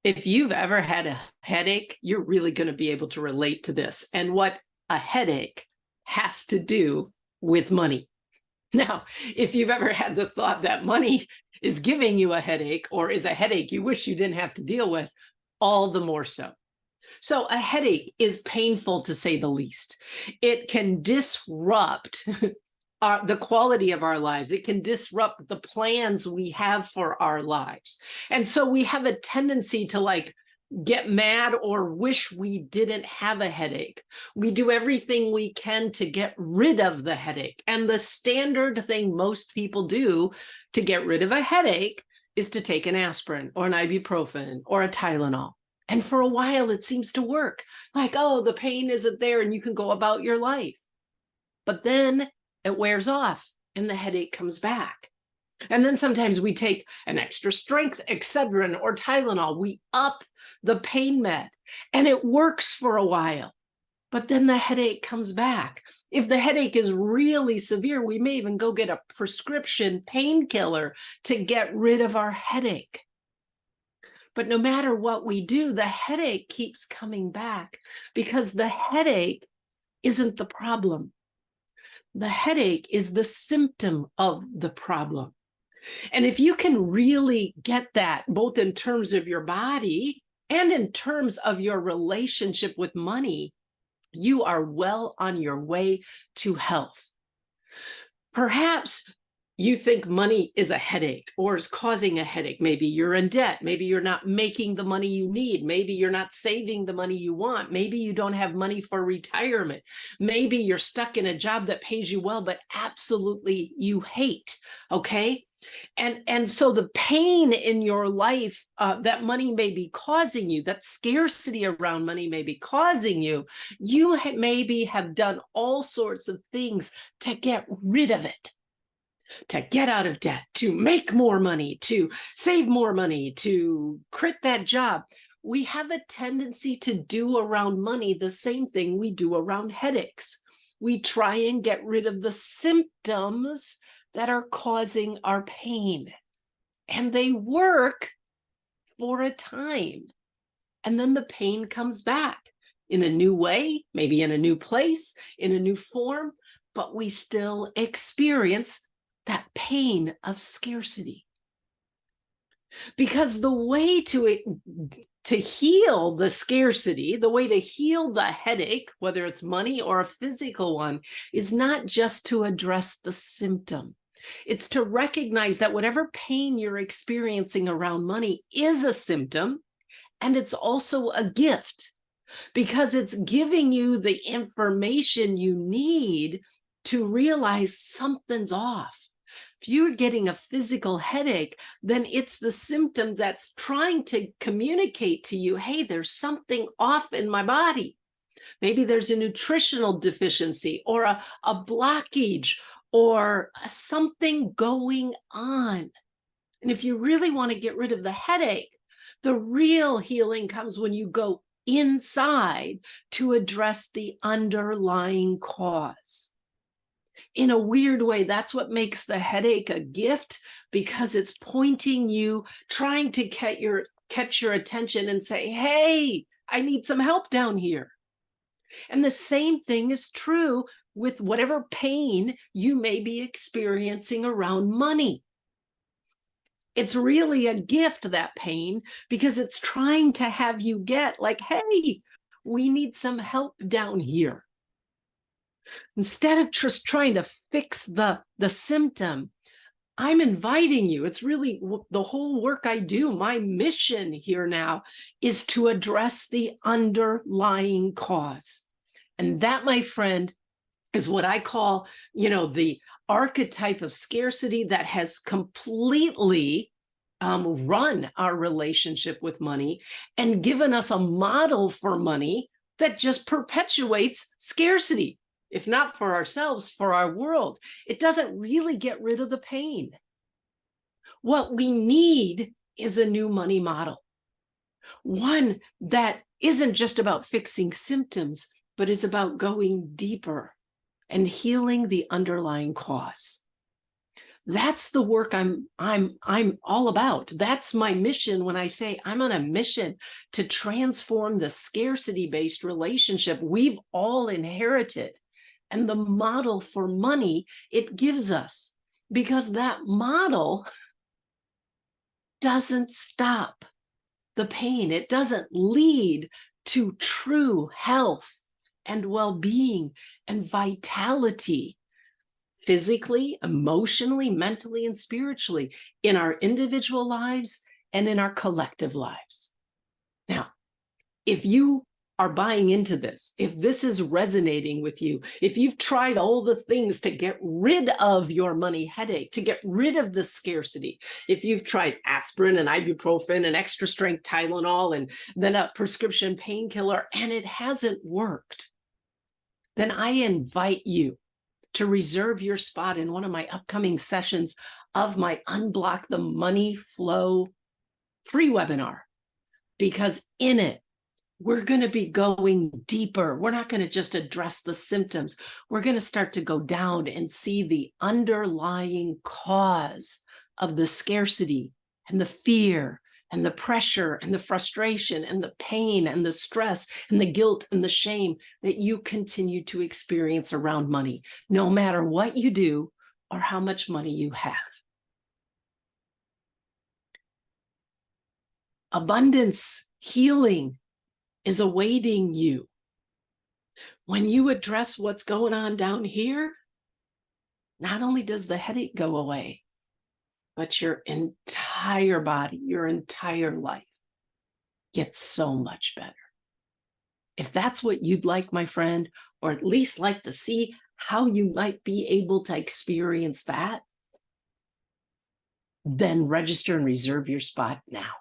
If you've ever had a headache, you're really going to be able to relate to this and what a headache has to do with money. Now, if you've ever had the thought that money is giving you a headache or is a headache you wish you didn't have to deal with, all the more so. So a headache is painful to say the least. It can disrupt the quality of our lives. It can disrupt the plans we have for our lives. And so we have a tendency to get mad or wish we didn't have a headache. We do everything we can to get rid of the headache. And the standard thing most people do to get rid of a headache is to take an aspirin or an ibuprofen or a Tylenol. And for a while, it seems to work. Oh, the pain isn't there and you can go about your life. But then it wears off and the headache comes back. And then sometimes we take an extra strength Excedrin or Tylenol. We up the pain med and it works for a while. But then the headache comes back. If the headache is really severe, we may even go get a prescription painkiller to get rid of our headache. But no matter what we do, the headache keeps coming back because the headache isn't the problem. The headache is the symptom of the problem. And if you can really get that, both in terms of your body and in terms of your relationship with money, you are well on your way to health. Perhaps you think money is a headache or is causing a headache. Maybe you're in debt. Maybe you're not making the money you need. Maybe you're not saving the money you want. Maybe you don't have money for retirement. Maybe you're stuck in a job that pays you well, but absolutely you hate, okay? And so the pain in your life that money may be causing you, that scarcity around money may be causing you, you maybe have done all sorts of things to get rid of it. To get out of debt, to make more money, to save more money, to quit that job. We have a tendency to do around money the same thing we do around headaches. We try and get rid of the symptoms that are causing our pain. And they work for a time. And then the pain comes back in a new way, maybe in a new place, in a new form, but we still experience that pain of scarcity. Because the way to heal the scarcity, the way to heal the headache, whether it's money or a physical one, is not just to address the symptom. It's to recognize that whatever pain you're experiencing around money is a symptom, and it's also a gift because it's giving you the information you need to realize something's off. If you're getting a physical headache, then it's the symptom that's trying to communicate to you, hey, there's something off in my body. Maybe there's a nutritional deficiency or a blockage or something going on. And if you really want to get rid of the headache, the real healing comes when you go inside to address the underlying cause. In a weird way, that's what makes the headache a gift, because it's pointing you, trying to catch your attention and say, hey, I need some help down here. And the same thing is true with whatever pain you may be experiencing around money. It's really a gift, that pain, because it's trying to have you get hey, we need some help down here. Instead of just trying to fix the symptom, I'm inviting you. It's really the whole work I do. My mission here now is to address the underlying cause. And that, my friend, is what I call, the archetype of scarcity that has completely run our relationship with money and given us a model for money that just perpetuates scarcity. If not for ourselves, for our world. It doesn't really get rid of the pain. What we need is a new money model. One that isn't just about fixing symptoms, but is about going deeper and healing the underlying cause. That's the work I'm all about. That's my mission when I say I'm on a mission to transform the scarcity-based relationship we've all inherited and the model for money it gives us, because that model doesn't stop the pain. It doesn't lead to true health and well-being and vitality, physically, emotionally, mentally, and spiritually, in our individual lives and in our collective lives. Now, if you are buying into this, if this is resonating with you, if you've tried all the things to get rid of your money headache, to get rid of the scarcity, if you've tried aspirin and ibuprofen and extra strength Tylenol and then a prescription painkiller and it hasn't worked, then I invite you to reserve your spot in one of my upcoming sessions of my Unblock the Money Flow free webinar, because in it, we're going to be going deeper. We're not going to just address the symptoms. We're going to start to go down and see the underlying cause of the scarcity and the fear and the pressure and the frustration and the pain and the stress and the guilt and the shame that you continue to experience around money, no matter what you do or how much money you have. Abundance, healing is awaiting you. When you address what's going on down here, not only does the headache go away, but your entire body, your entire life gets so much better. If that's what you'd like, my friend, or at least like to see how you might be able to experience that, then register and reserve your spot now.